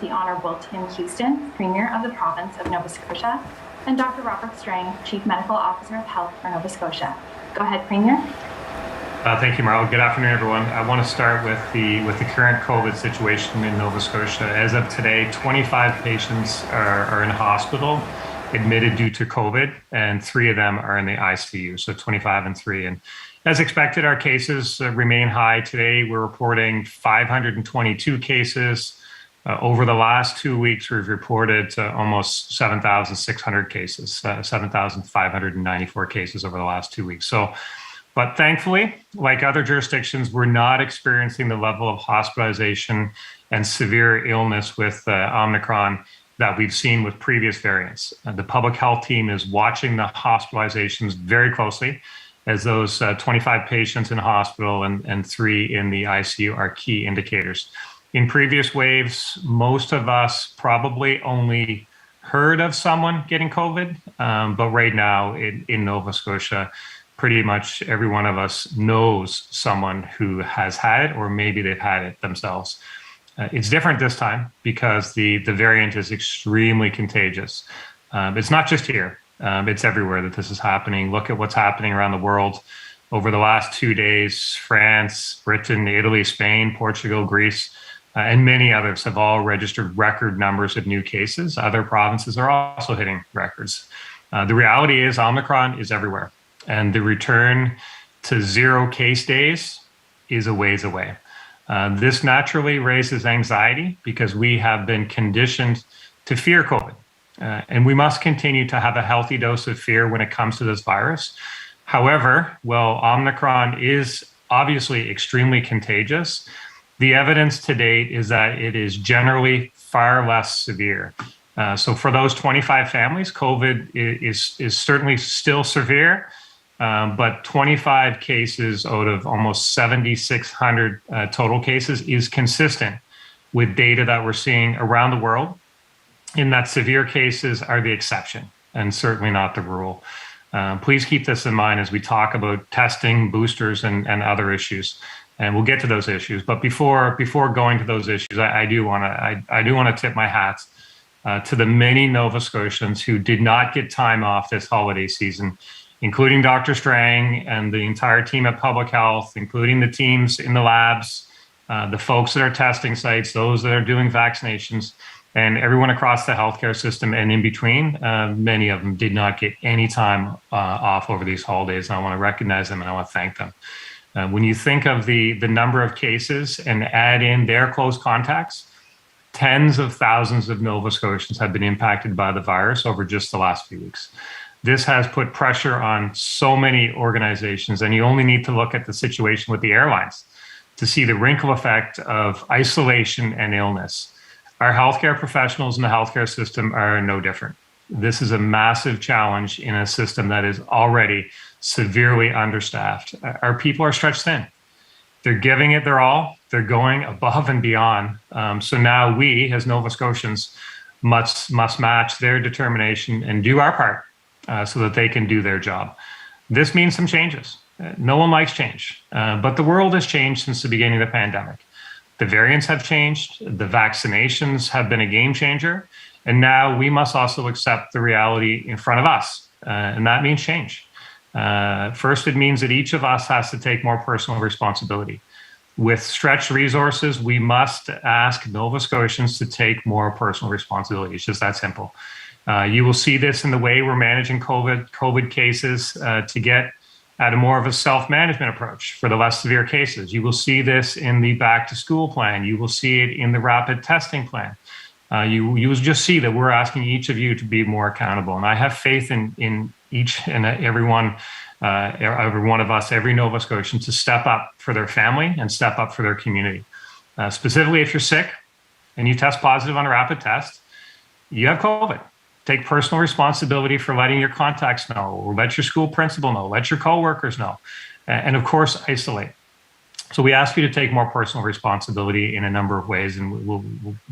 the Honourable Tim Houston, Premier of the Province of Nova Scotia, and Dr. Robert Strang, Chief Medical Officer of Health for Nova Scotia. Go ahead, Premier. Thank you, Marla. Good afternoon, everyone. I want to start with the current COVID situation in Nova Scotia. As of today, 25 patients are in hospital, admitted due to COVID, and 3 of them are in the ICU, so 25 and 3. And as expected, our cases remain high. Today, we're reporting 522 cases. Over the last 2 weeks, we've reported almost 7,600 cases, 7,594 cases over the last 2 weeks. But thankfully, like other jurisdictions, we're not experiencing the level of hospitalization and severe illness with Omicron that we've seen with previous variants. The public health team is watching the hospitalizations very closely, as those 25 patients in hospital and 3 in the ICU are key indicators. In previous waves, most of us probably only heard of someone getting COVID, but right now in Nova Scotia, pretty much every one of us knows someone who has had it, or maybe they've had it themselves. It's different this time because the variant is extremely contagious. It's not just here, it's everywhere that this is happening. Look at what's happening around the world. Over the last 2 days, France, Britain, Italy, Spain, Portugal, Greece, and many others have all registered record numbers of new cases. Other provinces are also hitting records. The reality is Omicron is everywhere, and the return to 0 case days is a ways away. This naturally raises anxiety because we have been conditioned to fear COVID. And we must continue to have a healthy dose of fear when it comes to this virus. However, while Omicron is obviously extremely contagious, the evidence to date is that it is generally far less severe. So for those 25 families, COVID is certainly still severe, but 25 cases out of almost 7,600 total cases is consistent with data that we're seeing around the world, in that severe cases are the exception and certainly not the rule. Please keep this in mind as we talk about testing, boosters, and other issues. And we'll get to those issues. But before going to those issues, I do want to tip my hat to the many Nova Scotians who did not get time off this holiday season, including Dr. Strang and the entire team at Public Health, including the teams in the labs, the folks that are testing sites, those that are doing vaccinations, and everyone across the healthcare system and in between. Many of them did not get any time off over these holidays, and I want to recognize them and I want to thank them. When you think of the number of cases and add in their close contacts, tens of thousands of Nova Scotians have been impacted by the virus over just the last few weeks. This has put pressure on so many organizations, and you only need to look at the situation with the airlines to see the wrinkle effect of isolation and illness. Our healthcare professionals in the healthcare system are no different. This is a massive challenge in a system that is already severely understaffed. Our people are stretched thin. They're giving it their all. They're going above and beyond. So now we, as Nova Scotians, must match their determination and do our part so that they can do their job. This means some changes. No one likes change, but the world has changed since the beginning of the pandemic. The variants have changed. The vaccinations have been a game changer. And now we must also accept the reality in front of us. And that means change. First, it means that each of us has to take more personal responsibility. With stretched resources, we must ask Nova Scotians to take more personal responsibility. It's just that simple. You will see this in the way we're managing COVID cases to get at a more of a self-management approach for the less severe cases. You will see this in the back to school plan. You will see it in the rapid testing plan. You will just see that we're asking each of you to be more accountable. And I have faith in each and every one of us, every Nova Scotian, to step up for their family and step up for their community. Specifically, if you're sick and you test positive on a rapid test, you have COVID. Take personal responsibility for letting your contacts know, or let your school principal know, let your coworkers know, and of course, isolate. So we ask you to take more personal responsibility in a number of ways, and we'll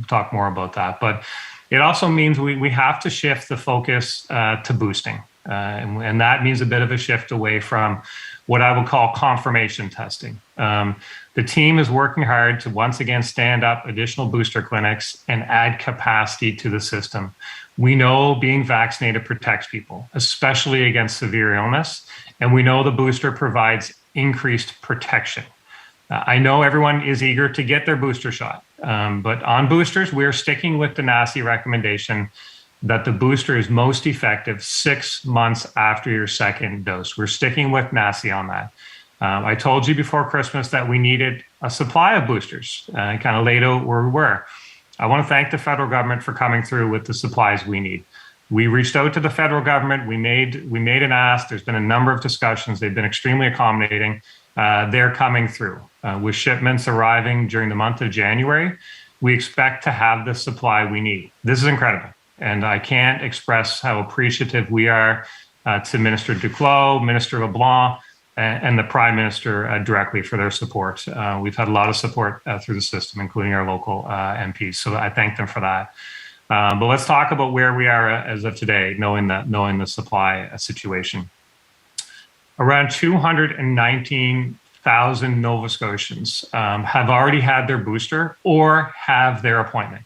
talk more about that. But it also means we have to shift the focus to boosting. And that means a bit of a shift away from what I would call confirmation testing. The team is working hard to once again stand up additional booster clinics and add capacity to the system. We know being vaccinated protects people, especially against severe illness, and we know the booster provides increased protection. I know everyone is eager to get their booster shot, but on boosters, we're sticking with the NACI recommendation that the booster is most effective 6 months after your second dose. We're sticking with NACI on that. I told you before Christmas that we needed a supply of boosters, kind of laid out where we were. I want to thank the federal government for coming through with the supplies we need. We reached out to the federal government. We made an ask. There's been a number of discussions. They've been extremely accommodating. They're coming through with shipments arriving during the month of January. We expect to have the supply we need. This is incredible. And I can't express how appreciative we are to Minister Duclos, Minister LeBlanc, and the Prime Minister directly for their support. We've had a lot of support through the system, including our local MPs. So I thank them for that. But let's talk about where we are as of today, knowing the supply situation. Around 219,000 Nova Scotians have already had their booster or have their appointment.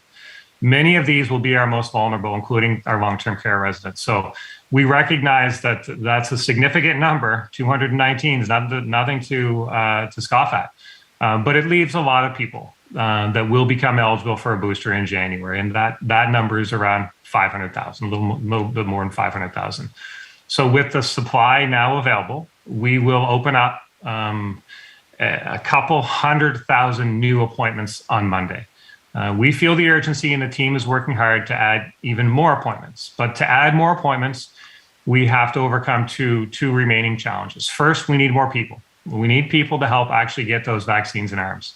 Many of these will be our most vulnerable, including our long-term care residents. So we recognize that that's a significant number. 219 is nothing to scoff at, but it leaves a lot of people that will become eligible for a booster in January, and that number is around 500,000, a little bit more than 500,000. So with the supply now available, we will open up a couple 100,000 new appointments on Monday. We feel the urgency, and the team is working hard to add even more appointments. But to add more appointments, we have to overcome two remaining challenges. First, we need more people. We need people to help actually get those vaccines in arms.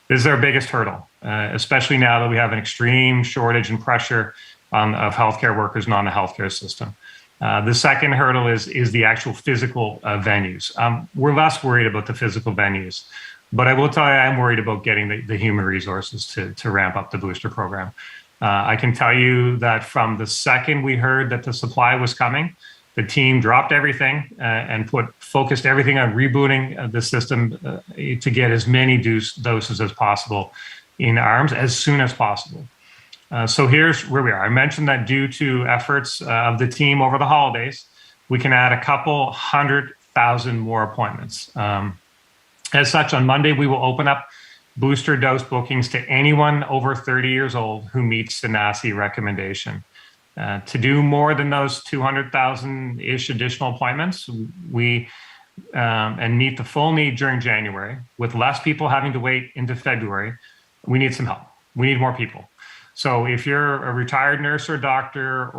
This is our biggest hurdle, especially now that we have an extreme shortage and pressure of healthcare workers and on the healthcare system. The second hurdle is the actual physical venues. We're less worried about the physical venues, but I will tell you, I'm worried about getting the human resources to ramp up the booster program. I can tell you that from the second we heard that the supply was coming, the team dropped everything and focused everything on rebooting the system to get as many doses as possible in arms as soon as possible. So here's where we are. I mentioned that due to efforts of the team over the holidays, we can add a couple 100,000 more appointments. As such, on Monday, we will open up booster dose bookings to anyone over 30 years old who meets the NACI recommendation. To do more than those 200,000-ish additional appointments, and meet the full need during January, with less people having to wait into February, we need some help. We need more people. So if you're a retired nurse or doctor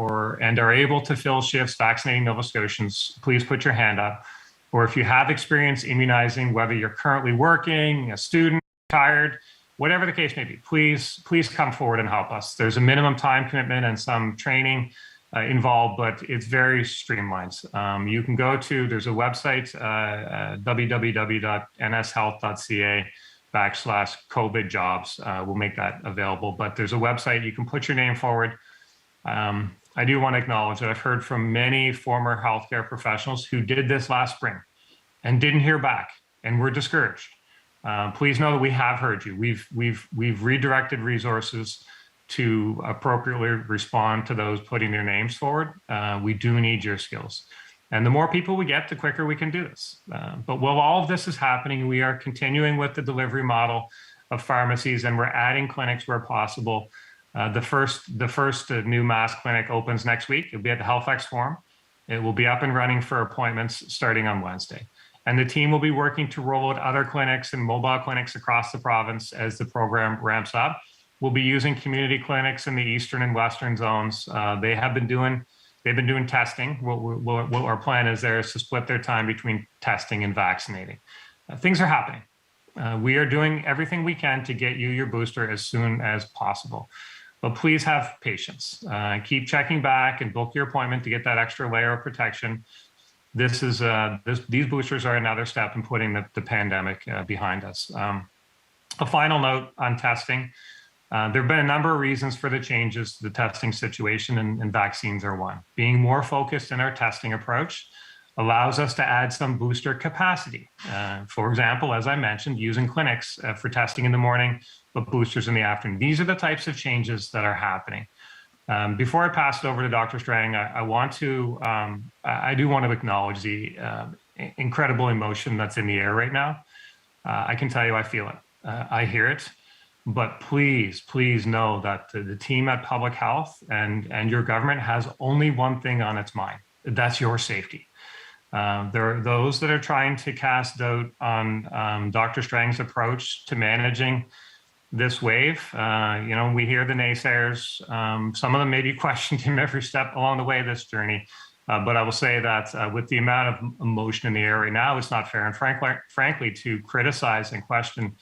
and are able to fill shifts vaccinating Nova Scotians, please put your hand up. Or if you have experience immunizing, whether you're currently working, a student, retired, whatever the case may be, please come forward and help us. There's a minimum time commitment and some training involved, but it's very streamlined. You can go to, there's a website, www.nshealth.ca/COVID jobs. We'll make that available, but there's a website, you can put your name forward. I do want to acknowledge that I've heard from many former healthcare professionals who did this last spring and didn't hear back and were discouraged. Please know that we have heard you. We've redirected resources to appropriately respond to those putting their names forward. We do need your skills. And the more people we get, the quicker we can do this. But while all of this is happening, we are continuing with the delivery model of pharmacies, and we're adding clinics where possible. The first new mass clinic opens next week. It'll be at the Halifax Forum. It will be up and running for appointments starting on Wednesday. And the team will be working to roll out other clinics and mobile clinics across the province as the program ramps up. We'll be using community clinics in the eastern and western zones. They've been doing testing. What our plan is there is to split their time between testing and vaccinating. Things are happening. We are doing everything we can to get you your booster as soon as possible. But please have patience. Keep checking back and book your appointment to get that extra layer of protection. These boosters are another step in putting the pandemic behind us. A final note on testing. There have been a number of reasons for the changes to the testing situation, and vaccines are one. Being more focused in our testing approach allows us to add some booster capacity. For example, as I mentioned, using clinics for testing in the morning, but boosters in the afternoon. These are the types of changes that are happening. Before I pass it over to Dr. Strang, I do want to acknowledge the incredible emotion that's in the air right now. I can tell you I feel it. I hear it. But please, please know that the team at Public Health and your government has only one thing on its mind. That's your safety. There are those that are trying to cast doubt on Dr. Strang's approach to managing this wave. We hear the naysayers. Some of them maybe questioned him every step along the way of this journey. But I will say that with the amount of emotion in the air right now, it's not fair. And frankly, to criticize and question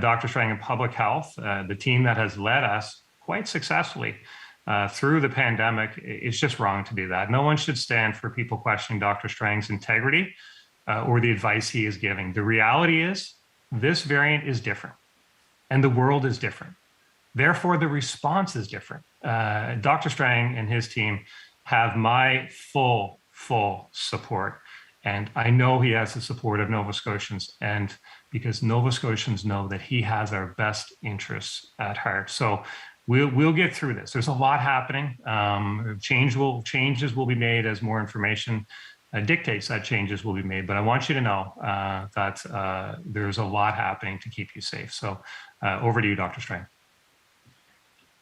Dr. Strang and Public Health, the team that has led us quite successfully through the pandemic, it's just wrong to do that. No one should stand for people questioning Dr. Strang's integrity or the advice he is giving. The reality is this variant is different and the world is different. Therefore, the response is different. Dr. Strang and his team have my full support. And I know he has the support of Nova Scotians, and because Nova Scotians know that he has our best interests at heart. So we'll get through this. There's a lot happening. Changes will be made as more information dictates that changes will be made. But I want you to know that there's a lot happening to keep you safe. So over to you, Dr. Strang.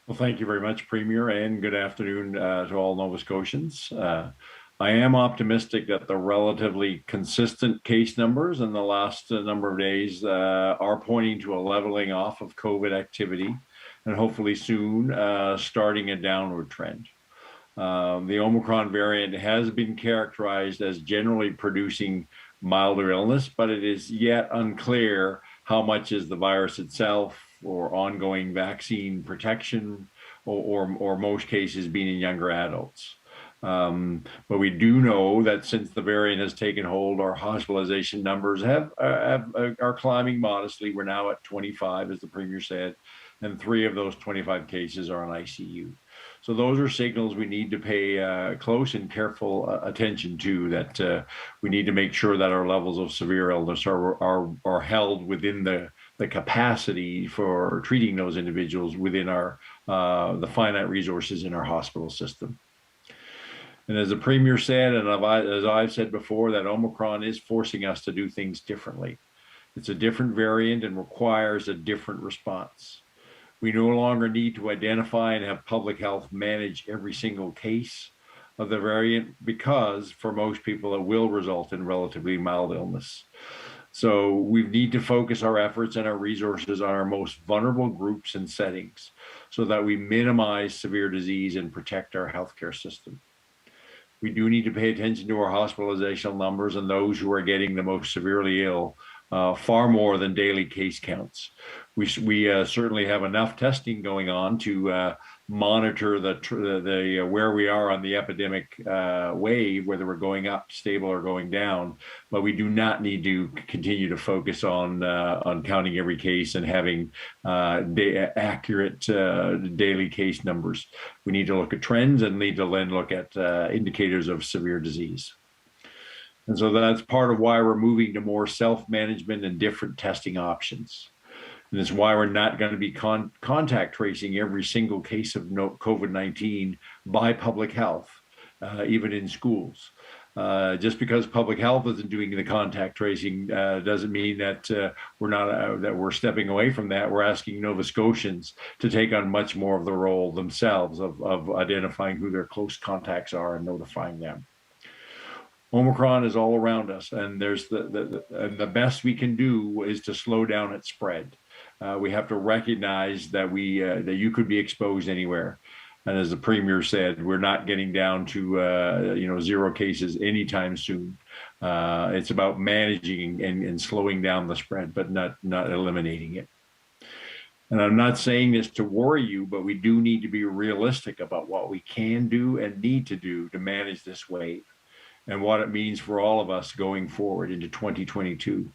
Well, thank you very much, Premier, and good afternoon to all Nova Scotians. I am optimistic that the relatively consistent case numbers in the last number of days are pointing to a leveling off of COVID activity, and hopefully soon starting a downward trend. The Omicron variant has been characterized as generally producing milder illness, but it is yet unclear how much is the virus itself or ongoing vaccine protection or most cases being in younger adults. But we do know that since the variant has taken hold, our hospitalization numbers are climbing modestly. We're now at 25, as the Premier said, and 3 of those 25 cases are in ICU. So those are signals we need to pay close and careful attention to, that we need to make sure that our levels of severe illness are held within the capacity for treating those individuals within the finite resources in our hospital system. And as the Premier said, and as I've said before, that Omicron is forcing us to do things differently. It's a different variant and requires a different response. We no longer need to identify and have public health manage every single case of the variant, because for most people it will result in relatively mild illness. So we need to focus our efforts and our resources on our most vulnerable groups and settings so that we minimize severe disease and protect our healthcare system. We do need to pay attention to our hospitalizational numbers and those who are getting the most severely ill, far more than daily case counts. We certainly have enough testing going on to monitor the where we are on the epidemic wave, whether we're going up, stable, or going down. But we do not need to continue to focus on counting every case and having accurate daily case numbers. We need to look at trends and need to then look at indicators of severe disease. And so that's part of why we're moving to more self-management and different testing options. And it's why we're not going to be contact tracing every single case of COVID-19 by public health, even in schools. Just because public health isn't doing the contact tracing doesn't mean that we're stepping away from that. We're asking Nova Scotians to take on much more of the role themselves of identifying who their close contacts are and notifying them. Omicron is all around us, and there's the best we can do is to slow down its spread. We have to recognize that that you could be exposed anywhere, and as the Premier said, we're not getting down to 0 cases anytime soon. It's about managing and slowing down the spread, but not eliminating it. And I'm not saying this to worry you, but we do need to be realistic about what we can do and need to do to manage this wave, and what it means for all of us going forward into 2022.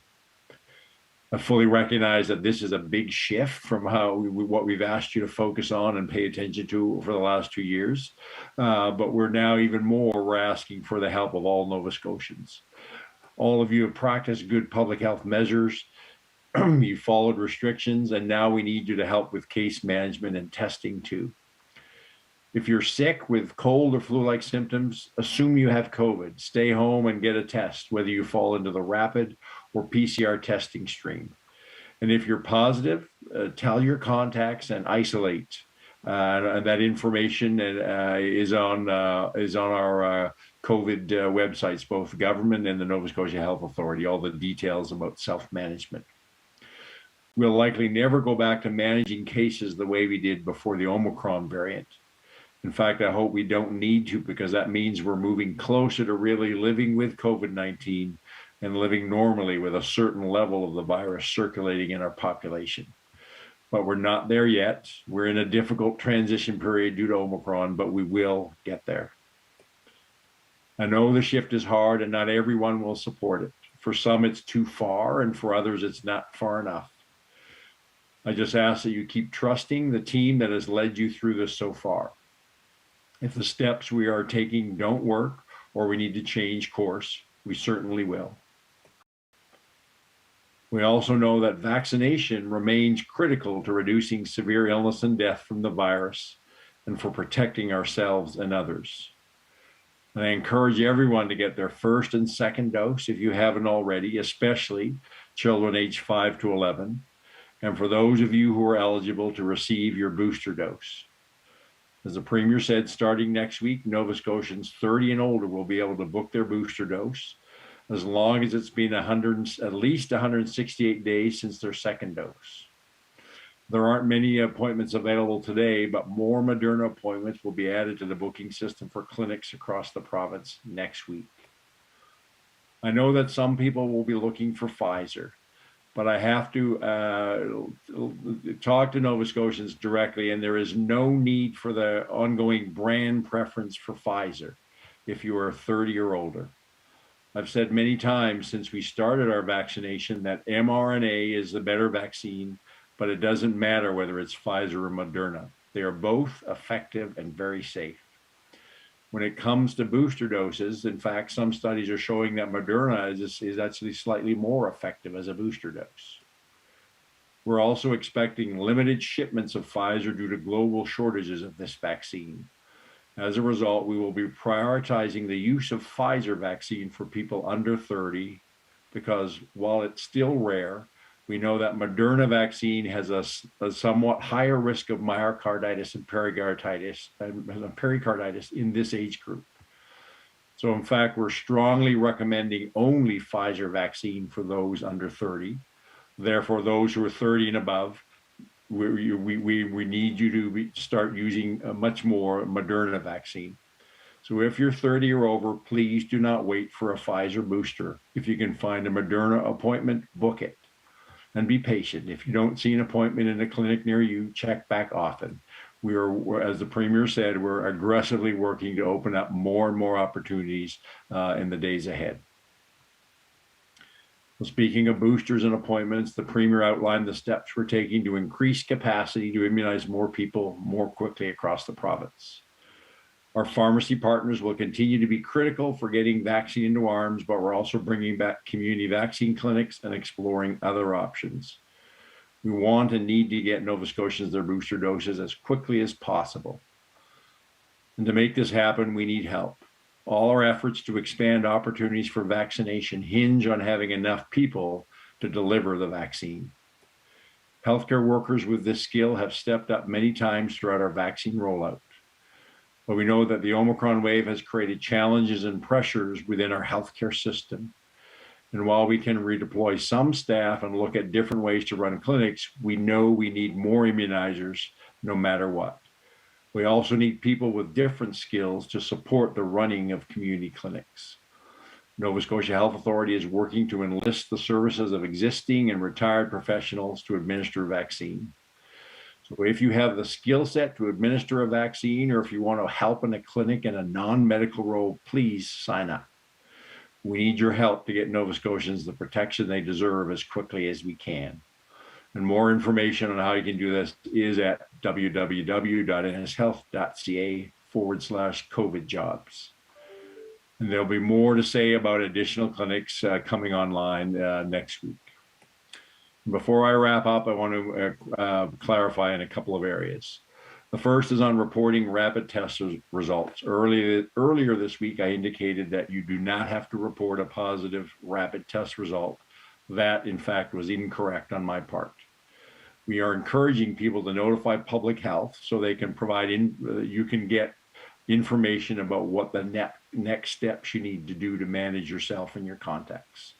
I fully recognize that this is a big shift from what we've asked you to focus on and pay attention to for the last 2 years. But we're asking for the help of all Nova Scotians. All of you have practiced good public health measures. You followed restrictions, and now we need you to help with case management and testing too. If you're sick with cold or flu-like symptoms, assume you have COVID. Stay home and get a test, whether you fall into the rapid or PCR testing stream. And if you're positive, tell your contacts and isolate. And that information is on our COVID websites, both government and the Nova Scotia Health Authority, all the details about self-management. We'll likely never go back to managing cases the way we did before the Omicron variant. In fact, I hope we don't need to, because that means we're moving closer to really living with COVID-19 and living normally with a certain level of the virus circulating in our population. But we're not there yet. We're in a difficult transition period due to Omicron, but we will get there. I know the shift is hard and not everyone will support it. For some, it's too far, and for others, it's not far enough. I just ask that you keep trusting the team that has led you through this so far. If the steps we are taking don't work or we need to change course, we certainly will. We also know that vaccination remains critical to reducing severe illness and death from the virus and for protecting ourselves and others. And I encourage everyone to get their first and second dose if you haven't already, especially children aged 5 to 11, and for those of you who are eligible to receive your booster dose. As the Premier said, starting next week, Nova Scotians 30 and older will be able to book their booster dose as long as it's been at least 168 days since their second dose. There aren't many appointments available today, but more Moderna appointments will be added to the booking system for clinics across the province next week. I know that some people will be looking for Pfizer, but I have to talk to Nova Scotians directly, and there is no need for the ongoing brand preference for Pfizer if you are 30 or older. I've said many times since we started our vaccination that mRNA is the better vaccine, but it doesn't matter whether it's Pfizer or Moderna. They are both effective and very safe. When it comes to booster doses, in fact, some studies are showing that Moderna is actually slightly more effective as a booster dose. We're also expecting limited shipments of Pfizer due to global shortages of this vaccine. As a result, we will be prioritizing the use of Pfizer vaccine for people under 30, because while it's still rare, we know that Moderna vaccine has a somewhat higher risk of myocarditis and pericarditis in this age group. So in fact, we're strongly recommending only Pfizer vaccine for those under 30. Therefore, those who are 30 and above, we need you to start using much more Moderna vaccine. So if you're 30 or over, please do not wait for a Pfizer booster. If you can find a Moderna appointment, book it. And be patient. If you don't see an appointment in a clinic near you, check back often. We're, as the Premier said, we're aggressively working to open up more and more opportunities in the days ahead. Well, speaking of boosters and appointments, the Premier outlined the steps we're taking to increase capacity to immunize more people more quickly across the province. Our pharmacy partners will continue to be critical for getting vaccine into arms, but we're also bringing back community vaccine clinics and exploring other options. We want and need to get Nova Scotians their booster doses as quickly as possible. And to make this happen, we need help. All our efforts to expand opportunities for vaccination hinge on having enough people to deliver the vaccine. Healthcare workers with this skill have stepped up many times throughout our vaccine rollout. But we know that the Omicron wave has created challenges and pressures within our healthcare system. And while we can redeploy some staff and look at different ways to run clinics, we know we need more immunizers no matter what. We also need people with different skills to support the running of community clinics. Nova Scotia Health Authority is working to enlist the services of existing and retired professionals to administer vaccine. So if you have the skill set to administer a vaccine, or if you want to help in a clinic in a non-medical role, please sign up. We need your help to get Nova Scotians the protection they deserve as quickly as we can. And more information on how you can do this is at www.nshealth.ca/COVID jobs. And there'll be more to say about additional clinics coming online next week. Before I wrap up, I want to clarify in a couple of areas. The first is on reporting rapid test results. Earlier this week, I indicated that you do not have to report a positive rapid test result. That, in fact, was incorrect on my part. We are encouraging people to notify public health so they can provide you can get information about what the next steps you need to do to manage yourself and your contacts.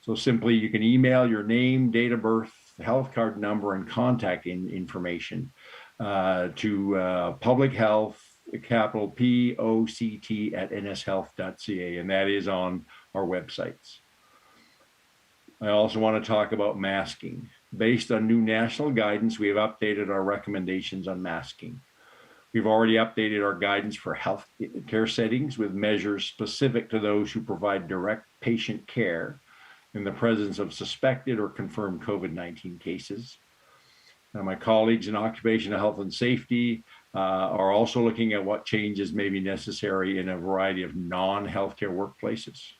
So simply, you can email your name, date of birth, health card number, and contact information to public health, capital POCT @nshealth.ca, and that is on our websites. I also want to talk about masking. Based on new national guidance, we have updated our recommendations on masking. We've already updated our guidance for health care settings with measures specific to those who provide direct patient care in the presence of suspected or confirmed COVID-19 cases. Now, my colleagues in occupational health and safety are also looking at what changes may be necessary in a variety of non-healthcare workplaces.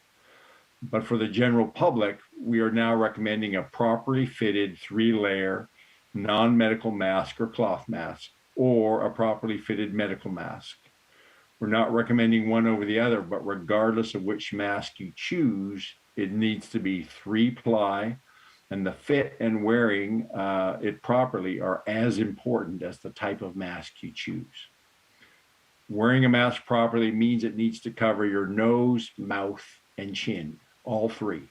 But for the general public, we are now recommending a properly fitted 3-layer non-medical mask or cloth mask, or a properly fitted medical mask. We're not recommending one over the other, but regardless of which mask you choose, it needs to be 3-ply, and the fit and wearing it properly are as important as the type of mask you choose. Wearing a mask properly means it needs to cover your nose, mouth, and chin, all 3.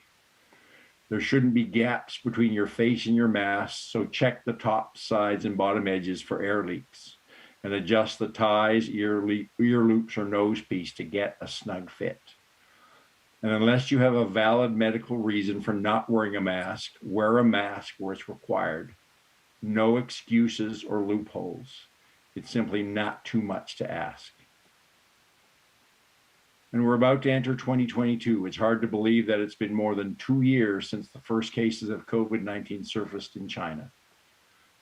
There shouldn't be gaps between your face and your mask, so check the top, sides, and bottom edges for air leaks, and adjust the ties, ear loops, or nose piece to get a snug fit. And unless you have a valid medical reason for not wearing a mask, wear a mask where it's required. No excuses or loopholes. It's simply not too much to ask. And we're about to enter 2022. It's hard to believe that it's been more than 2 years since the first cases of COVID-19 surfaced in China.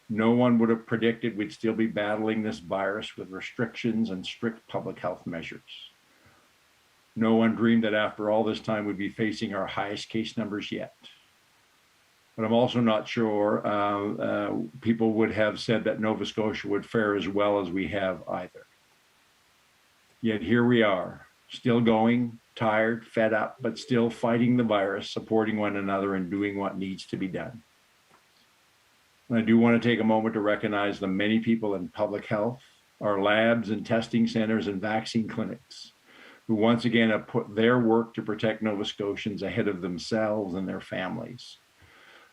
No one would have predicted we'd still be battling this virus with restrictions and strict public health measures. No one dreamed that after all this time we'd be facing our highest case numbers yet. But I'm also not sure people would have said that Nova Scotia would fare as well as we have either. Yet here we are, still going, tired, fed up, but still fighting the virus, supporting one another, and doing what needs to be done. And I do want to take a moment to recognize the many people in public health, our labs and testing centers and vaccine clinics, who once again have put their work to protect Nova Scotians ahead of themselves and their families.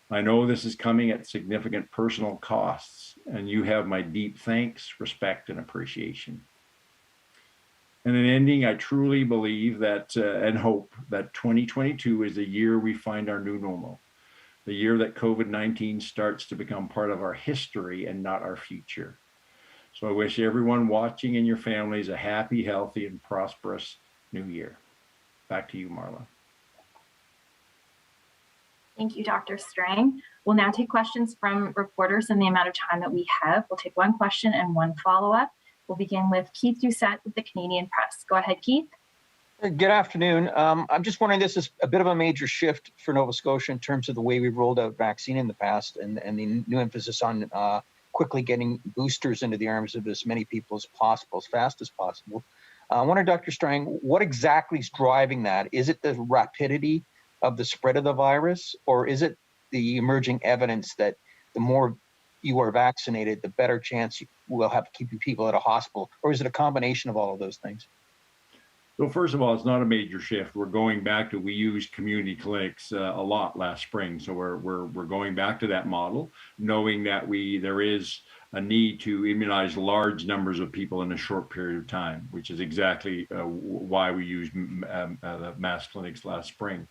I know this is coming at significant personal costs, and you have my deep thanks, respect, and appreciation. And in ending, I truly believe that and hope that 2022 is the year we find our new normal, the year that COVID-19 starts to become part of our history and not our future. So I wish everyone watching and your families a happy, healthy, and prosperous new year. Back to you, Marla. Thank you, Dr. Strang. We'll now take questions from reporters in the amount of time that we have. We'll take one question and one follow-up. We'll begin with Keith Doucette with the Canadian Press. Go ahead, Keith. Good afternoon. I'm just wondering, this is a bit of a major shift for Nova Scotia in terms of the way we've rolled out vaccine in the past, and the new emphasis on quickly getting boosters into the arms of as many people as possible, as fast as possible. I wonder, Dr. Strang, what exactly is driving that? Is it the rapidity of the spread of the virus, or is it the emerging evidence that the more you are vaccinated, the better chance you will have keeping people at a hospital, or is it a combination of all of those things? So first of all, it's not a major shift. We're going back to, we used community clinics a lot last spring. So we're going back to that model, knowing that there is a need to immunize large numbers of people in a short period of time, which is exactly why we used the mass clinics last spring.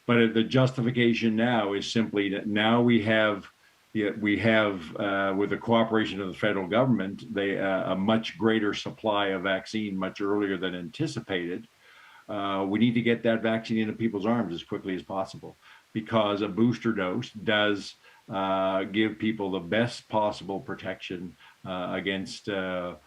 But the justification now is simply that now we have, with the cooperation of the federal government, a much greater supply of vaccine much earlier than anticipated. we need to get that vaccine into people's arms as quickly as possible, because a booster dose does give people the best possible protection against COVID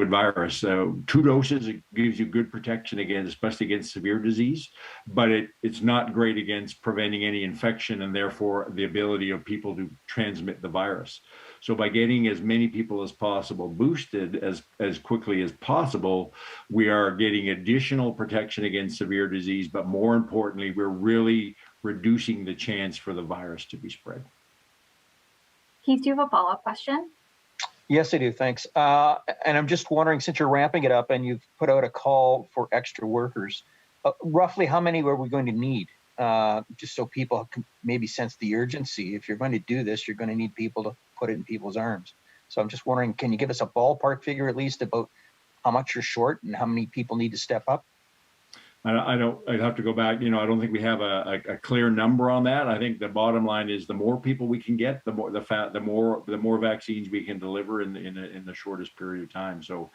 virus. So 2 doses, it gives you good protection against, especially against severe disease, but it's not great against preventing any infection and therefore the ability of people to transmit the virus. So by getting as many people as possible boosted as quickly as possible, we are getting additional protection against severe disease, but more importantly, we're really reducing the chance for the virus to be spread. Keith, do you have a follow-up question? Yes, I do. Thanks. And I'm just wondering, since you're ramping it up and you've put out a call for extra workers, roughly how many are we going to need? Just so people can maybe sense the urgency. If you're going to do this, you're going to need people to put it in people's arms. So I'm just wondering, can you give us a ballpark figure at least about how much you're short and how many people need to step up? I'd have to go back. I don't think we have a clear number on that. I think the bottom line is the more people we can get, the more vaccines we can deliver in the shortest period of time. So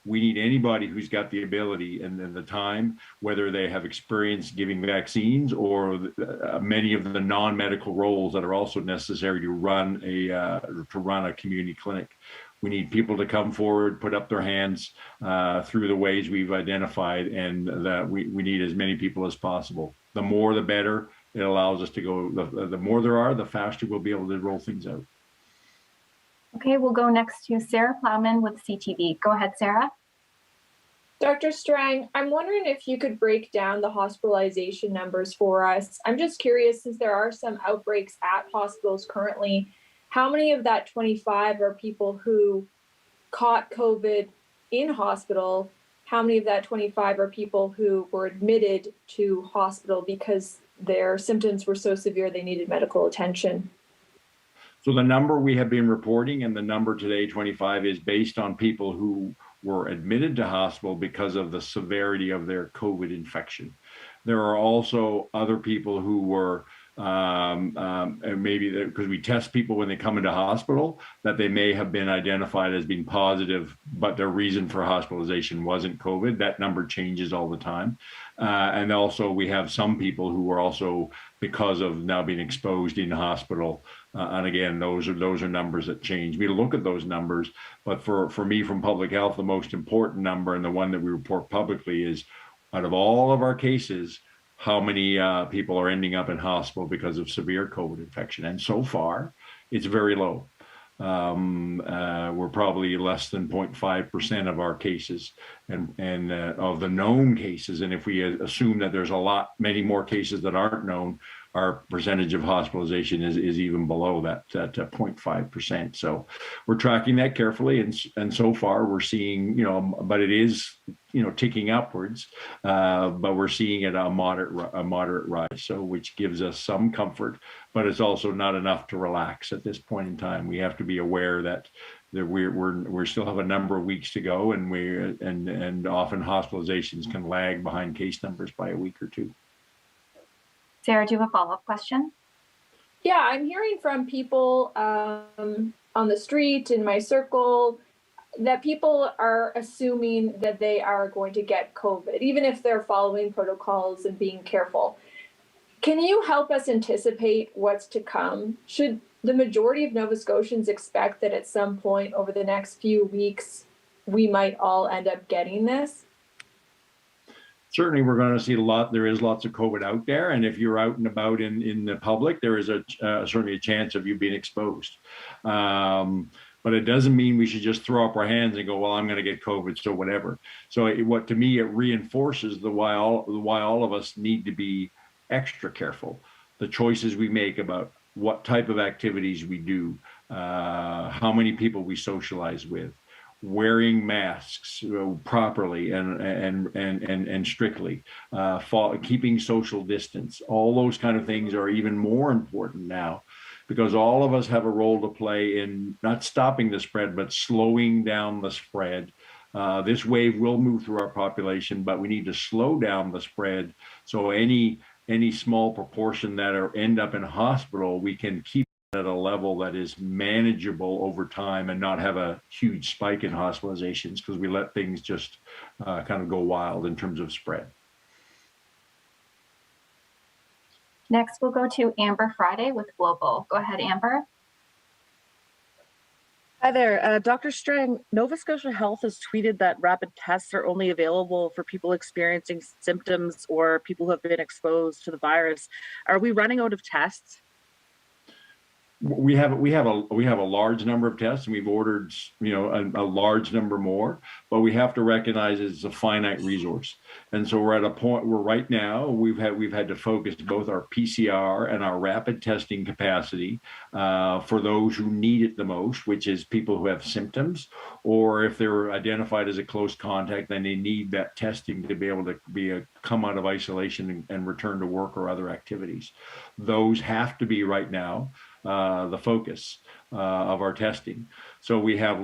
we need anybody who's got the ability and the time, whether they have experience giving vaccines or many of the non-medical roles that are also necessary to run a community clinic. We need people to come forward, put up their hands through the ways we've identified, and that we need as many people as possible. The more, the better. It allows us to go, the more there are, the faster we'll be able to roll things out. Okay, we'll go next to Sarah Plowman with CTV. Go ahead, Sarah. Dr. Strang, I'm wondering if you could break down the hospitalization numbers for us. I'm just curious, since there are some outbreaks at hospitals currently, how many of that 25 are people who caught COVID in hospital? How many of that 25 are people who were admitted to hospital because their symptoms were so severe they needed medical attention? So the number we have been reporting, and the number today, 25, is based on people who were admitted to hospital because of the severity of their COVID infection. There are also other people who were maybe because we test people when they come into hospital, that they may have been identified as being positive, but their reason for hospitalization wasn't COVID. That number changes all the time. And also we have some people who were also, because of now being exposed in hospital. And again, those are numbers that change. We look at those numbers, but for me, from public health, the most important number, and the one that we report publicly, is out of all of our cases, how many people are ending up in hospital because of severe COVID infection. And so far, it's very low. We're probably less than 0.5% of our cases and of the known cases. And if we assume that there's many more cases that aren't known, our percentage of hospitalization is even below that 0.5%. So we're tracking that carefully, and so far we're seeing, but it is, ticking upwards, but we're seeing it a moderate rise, so which gives us some comfort, but it's also not enough to relax at this point in time. We have to be aware that we still have a number of weeks to go, and often hospitalizations can lag behind case numbers by a week or two. Sarah, do you have a follow-up question? Yeah, I'm hearing from people on the street, in my circle, that people are assuming that they are going to get COVID, even if they're following protocols and being careful. Can you help us anticipate what's to come? Should the majority of Nova Scotians expect that at some point over the next few weeks, we might all end up getting this? Certainly, we're going to see there is lots of COVID out there, and if you're out and about in the public, there is certainly a chance of you being exposed. But it doesn't mean we should just throw up our hands and go, well, I'm going to get COVID, so whatever. So to me, it reinforces why all of us need to be extra careful. The choices we make about what type of activities we do, how many people we socialize with, wearing masks properly and strictly, keeping social distance. All those kind of things are even more important now, because all of us have a role to play in not stopping the spread, but slowing down the spread. This wave will move through our population, but we need to slow down the spread. So any small proportion that end up in hospital, we can keep at a level that is manageable over time and not have a huge spike in hospitalizations, because we let things just kind of go wild in terms of spread. Next, we'll go to Amber Friday with Global. Go ahead, Amber. Hi there, Dr. Strang. Nova Scotia Health has tweeted that rapid tests are only available for people experiencing symptoms or people who have been exposed to the virus. Are we running out of tests? We have a large number of tests, and we've ordered a large number more, but we have to recognize it's a finite resource. And so we're at a point where right now we've had to focus both our PCR and our rapid testing capacity for those who need it the most, which is people who have symptoms, or if they're identified as a close contact, then they need that testing to be able to come out of isolation and return to work or other activities. Those have to be right now the focus of our testing. So we have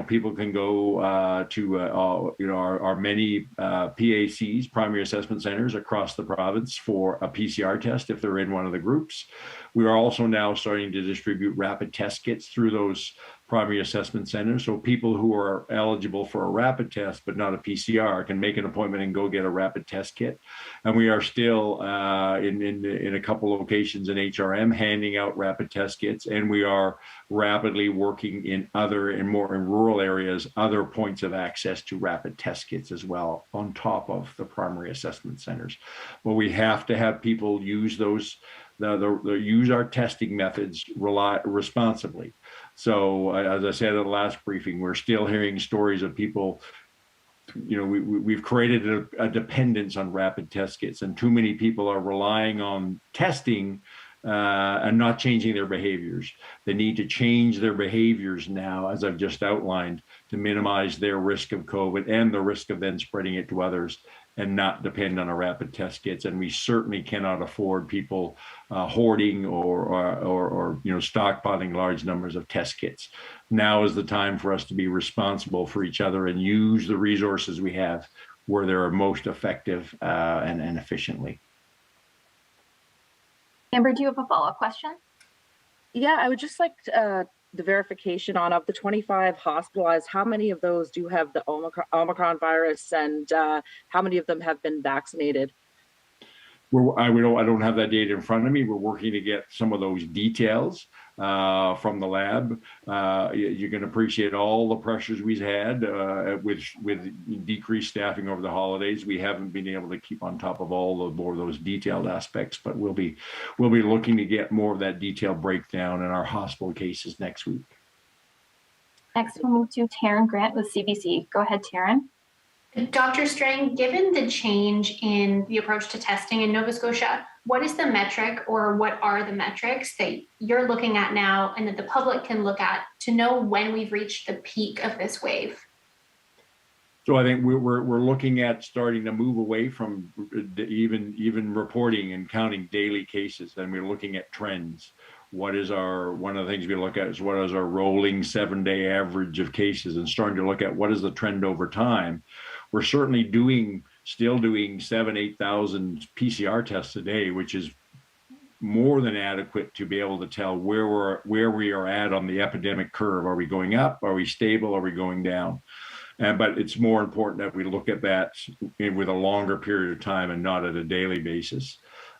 people can go to our many PACs, primary assessment centers across the province for a PCR test if they're in one of the groups. We are also now starting to distribute rapid test kits through those primary assessment centers. So people who are eligible for a rapid test but not a PCR can make an appointment and go get a rapid test kit. And we are still in a couple locations in HRM handing out rapid test kits, and we are rapidly working in more in rural areas, other points of access to rapid test kits as well, on top of the primary assessment centers. But we have to have people use those, use our testing methods responsibly. So as I said at the last briefing, we're still hearing stories of people, we've created a dependence on rapid test kits, and too many people are relying on testing and not changing their behaviors. They need to change their behaviors now, as I've just outlined, to minimize their risk of COVID and the risk of then spreading it to others, and not depend on a rapid test kits. And we certainly cannot afford people hoarding or stockpiling large numbers of test kits. Now is the time for us to be responsible for each other and use the resources we have where they're most effective and efficiently. Amber, do you have a follow-up question? Yeah, I would just like the verification on, of the 25 hospitalized, how many of those do have the Omicron virus, and how many of them have been vaccinated? I don't have that data in front of me. We're working to get some of those details from the lab. You can appreciate all the pressures we've had with decreased staffing over the holidays. We haven't been able to keep on top of all of those detailed aspects, but we'll be looking to get more of that detailed breakdown in our hospital cases next week. Next, we'll move to Taryn Grant with CBC. Go ahead, Taryn. Dr. Strang, given the change in the approach to testing in Nova Scotia, what is the metric, or what are the metrics that you're looking at now and that the public can look at to know when we've reached the peak of this wave? So I think we're looking at starting to move away from even reporting and counting daily cases, and we're looking at trends. One of the things we look at is what is our rolling 7-day average of cases, and starting to look at what is the trend over time. We're certainly still doing 8,000 PCR tests a day, which is more than adequate to be able to tell where we are at on the epidemic curve. Are we going up? Are we stable? Are we going down? But it's more important that we look at that with a longer period of time and not at a daily basis.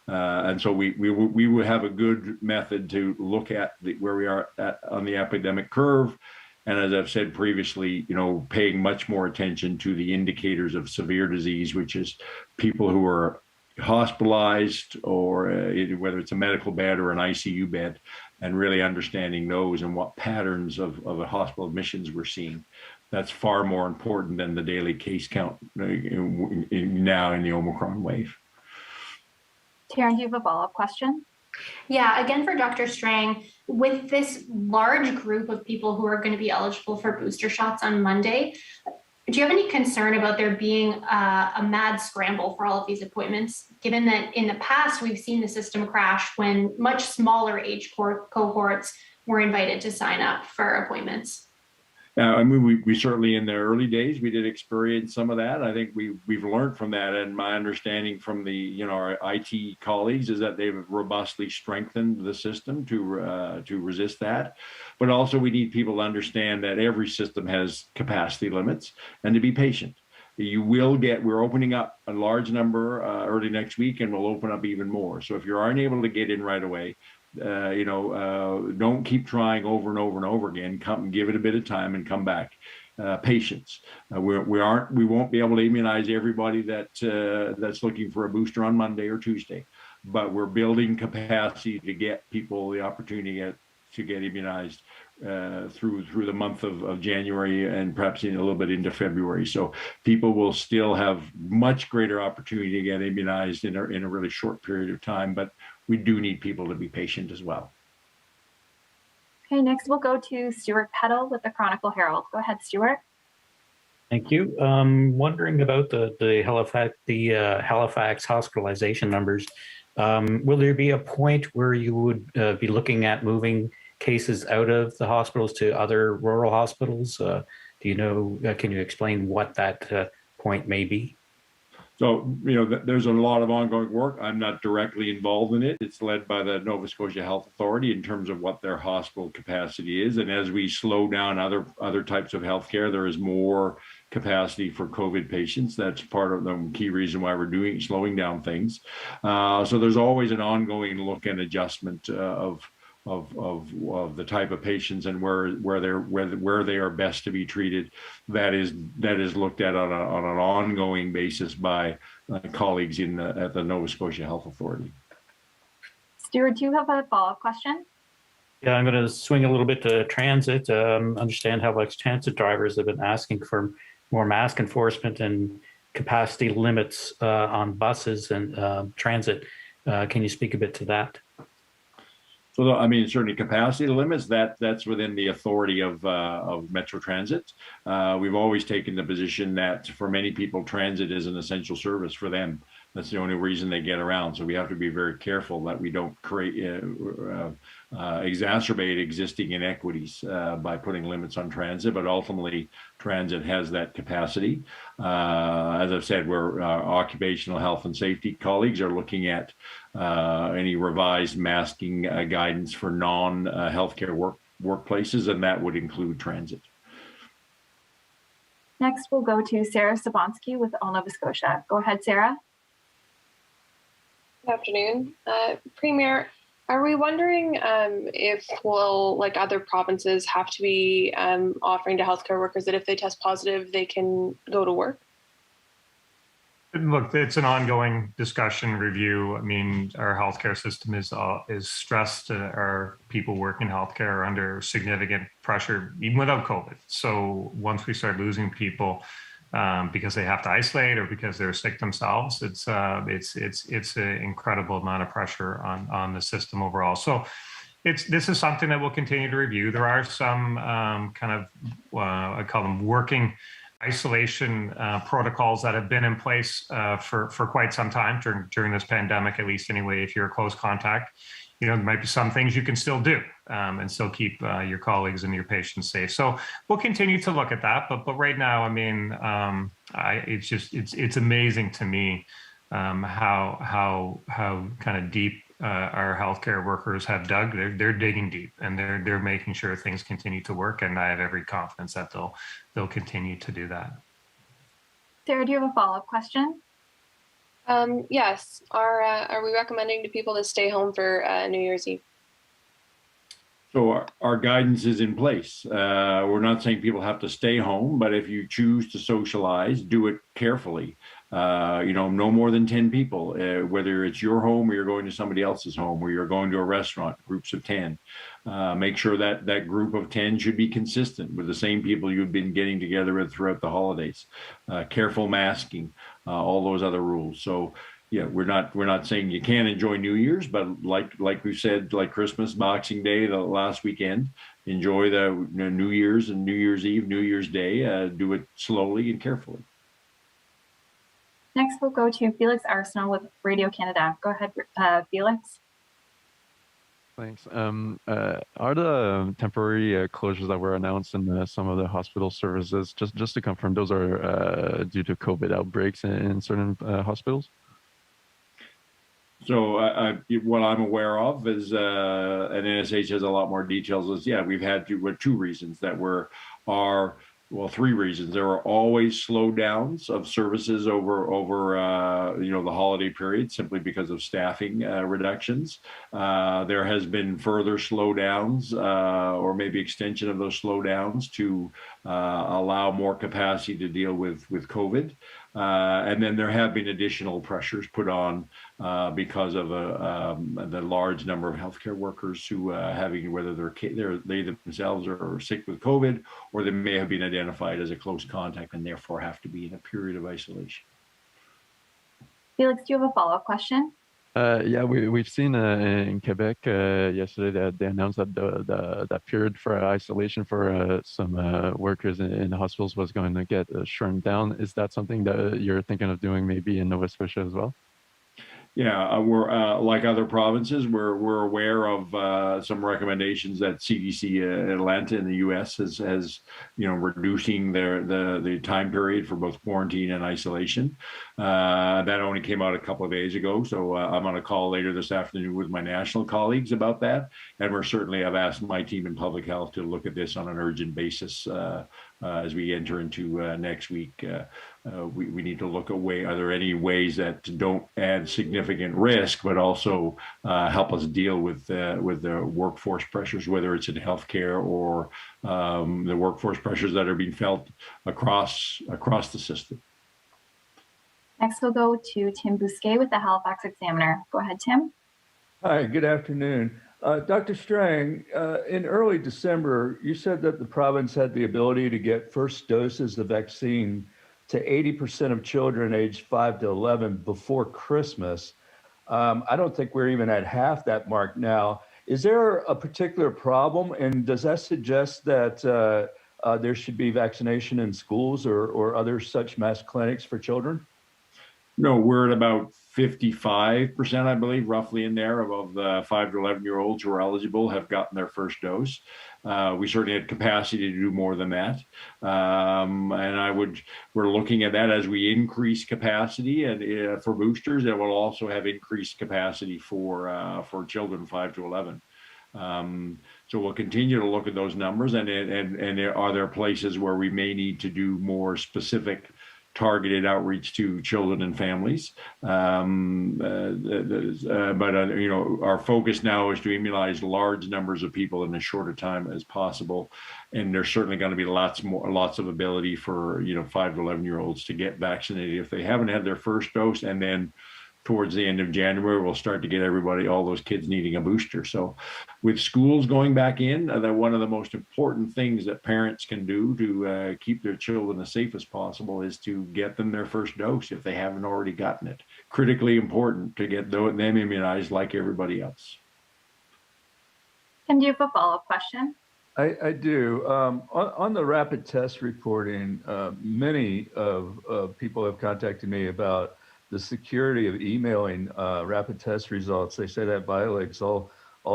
And so we will have a good method to look at where we are on the epidemic curve. And as I've said previously, paying much more attention to the indicators of severe disease, which is people who are hospitalized, or whether it's a medical bed or an ICU bed, and really understanding those and what patterns of hospital admissions we're seeing. That's far more important than the daily case count now in the Omicron wave. Taryn, do you have a follow-up question? Yeah, again for Dr. Strang, with this large group of people who are going to be eligible for booster shots on Monday, do you have any concern about there being a mad scramble for all of these appointments, given that in the past we've seen the system crash when much smaller age cohorts were invited to sign up for appointments? I mean, we certainly in the early days we did experience some of that. I think we've learned from that, and my understanding from the our IT colleagues is that they've robustly strengthened the system to resist that. But also we need people to understand that every system has capacity limits and to be patient. We're opening up a large number early next week, and we'll open up even more. So if you aren't able to get in right away, don't keep trying over and over and over again. Come, give it a bit of time and come back. Patience. We won't be able to immunize everybody that's looking for a booster on Monday or Tuesday, but we're building capacity to get people the opportunity to get immunized through the month of January and perhaps a little bit into February. So people will still have much greater opportunity to get immunized in a really short period of time, but we do need people to be patient as well. Okay, next we'll go to Stuart Peddle with the Chronicle Herald. Go ahead, Stuart. Thank you. Wondering about the Halifax hospitalization numbers. Will there be a point where you would be looking at moving cases out of the hospitals to other rural hospitals? Do you know? Can you explain what that point may be? So, there's a lot of ongoing work. I'm not directly involved in it. It's led by the Nova Scotia Health Authority in terms of what their hospital capacity is. And as we slow down other types of healthcare, there is more capacity for COVID patients. That's part of the key reason why we're slowing down things. So there's always an ongoing look and adjustment of the type of patients and where they are best to be treated. That is looked at on an ongoing basis by colleagues at the Nova Scotia Health Authority. Stuart, do you have a follow-up question? Yeah, I'm going to swing a little bit to transit. Understand how much transit drivers have been asking for more mask enforcement and capacity limits on buses and transit. Can you speak a bit to that? So, I mean, certainly capacity limits, that's within the authority of Metro Transit. We've always taken the position that for many people, transit is an essential service for them. That's the only reason they get around. So we have to be very careful that we don't exacerbate existing inequities by putting limits on transit, but ultimately transit has that capacity. As I've said, our occupational health and safety colleagues are looking at any revised masking guidance for non-healthcare workplaces, and that would include transit. Next, we'll go to Sarah Sabonsky with All Nova Scotia. Go ahead, Sarah. Good afternoon. Premier, are we wondering if like other provinces, have to be offering to healthcare workers that if they test positive, they can go to work? Look, it's an ongoing discussion, review. I mean, our healthcare system is stressed. Our people working in healthcare are under significant pressure, even without COVID. So once we start losing people because they have to isolate or because they're sick themselves, it's an incredible amount of pressure on the system overall. So this is something that we'll continue to review. There are some I call them working isolation protocols that have been in place for quite some time during this pandemic, at least anyway. If you're a close contact, there might be some things you can still do and still keep your colleagues and your patients safe. So we'll continue to look at that. But right now, I mean, it's amazing to me how kind of deep our healthcare workers have dug. They're digging deep, and they're making sure things continue to work. And I have every confidence that they'll continue to do that. Sarah, do you have a follow-up question? Yes. Are we recommending to people to stay home for New Year's Eve? So our guidance is in place. We're not saying people have to stay home, but if you choose to socialize, do it carefully. No more than 10 people, whether it's your home or you're going to somebody else's home or you're going to a restaurant, groups of 10. Make sure that group of 10 should be consistent with the same people you've been getting together with throughout the holidays. Careful masking, all those other rules. So yeah, we're not saying you can't enjoy New Year's, but like we said, like Christmas, Boxing Day, the last weekend, enjoy the New Year's and New Year's Eve, New Year's Day. Do it slowly and carefully. Next, we'll go to Felix Arsenal with Radio Canada. Go ahead, Felix. Thanks. Are the temporary closures that were announced in some of the hospital services, just to confirm, those are due to COVID outbreaks in certain hospitals? So what I'm aware of is, and NSH has a lot more details, is yeah, we've had two reasons that well, three reasons. There were always slowdowns of services over the holiday period simply because of staffing reductions. There has been further slowdowns or maybe extension of those slowdowns to allow more capacity to deal with COVID. And then there have been additional pressures put on because of the large number of healthcare workers who whether they themselves are sick with COVID, or they may have been identified as a close contact and therefore have to be in a period of isolation. Felix, do you have a follow-up question? Yeah, we've seen in Quebec yesterday that they announced that that period for isolation for some workers in hospitals was going to get shrunk down. Is that something that you're thinking of doing maybe in Nova Scotia as well? Yeah, we're like other provinces, we're aware of some recommendations that CDC Atlanta in the U.S. has reducing the time period for both quarantine and isolation. That only came out a couple of days ago, so I'm on a call later this afternoon with my national colleagues about that, and I've asked my team in public health to look at this on an urgent basis as we enter into next week. We need to look at are there any ways that don't add significant risk, but also help us deal with the workforce pressures, whether it's in healthcare or the workforce pressures that are being felt across the system. Next, we'll go to Tim Bousquet with the Halifax Examiner. Go ahead, Tim. Hi, good afternoon. Dr. Strang, in early December, you said that the province had the ability to get first doses of vaccine to 80% of children aged 5 to 11 before Christmas. I don't think we're even at half that mark now. Is there a particular problem, and does that suggest that there should be vaccination in schools or other such mass clinics for children? No, we're at about 55%, I believe, roughly in there, of the 5 to 11-year-olds who are eligible have gotten their first dose. We certainly had capacity to do more than that. We're looking at that as we increase capacity and for boosters, and we'll also have increased capacity for children 5 to 11. So we'll continue to look at those numbers, and are there places where we may need to do more specific targeted outreach to children and families. Our focus now is to immunize large numbers of people in as short a time as possible. And there's certainly going to be lots of ability for 5 to 11-year-olds to get vaccinated if they haven't had their first dose, and then towards the end of January, we'll start to get all those kids needing a booster. So with schools going back in, one of the most important things that parents can do to keep their children as safe as possible is to get them their first dose if they haven't already gotten it. Critically important to get them immunized like everybody else. Tim, do you have a follow-up question? I do. On the rapid test reporting, many of people have contacted me about the security of emailing rapid test results. They say that violates all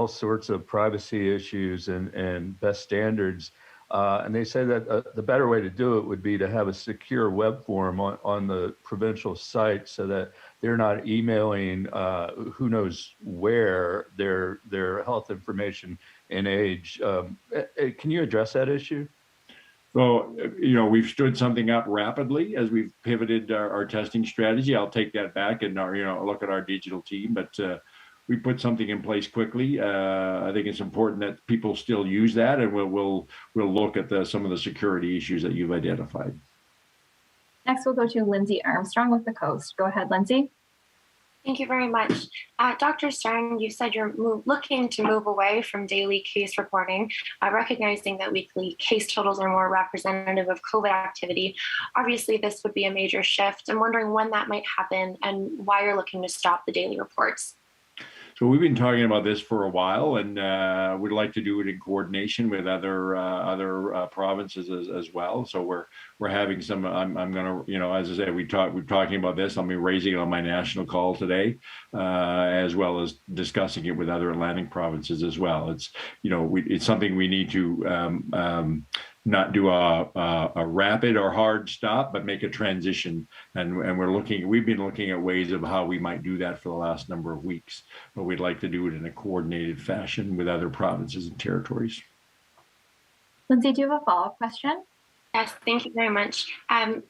sorts of privacy issues and best standards. And they say that the better way to do it would be to have a secure web form on the provincial site so that they're not emailing who knows where their health information and age. Can you address that issue? So, we've stood something up rapidly as we've pivoted our testing strategy. I'll take that back and look at our digital team, but we put something in place quickly. I think it's important that people still use that, and we'll look at some of the security issues that you've identified. Next, we'll go to Lindsay Armstrong with the Coast. Go ahead, Lindsay. Thank you very much. Dr. Strang, you said you're looking to move away from daily case reporting, recognizing that weekly case totals are more representative of COVID activity. Obviously, this would be a major shift. I'm wondering when that might happen and why you're looking to stop the daily reports. So we've been talking about this for a while, and we'd like to do it in coordination with other provinces as well. So we're having some. I'm gonna, as I said, we're talking about this. I'll be raising it on my national call today, as well as discussing it with other Atlantic provinces as well. It's it's something we need to not do a rapid or hard stop, but make a transition. And we've been looking at ways of how we might do that for the last number of weeks, but we'd like to do it in a coordinated fashion with other provinces and territories. Lindsay, do you have a follow-up question? Yes, thank you very much.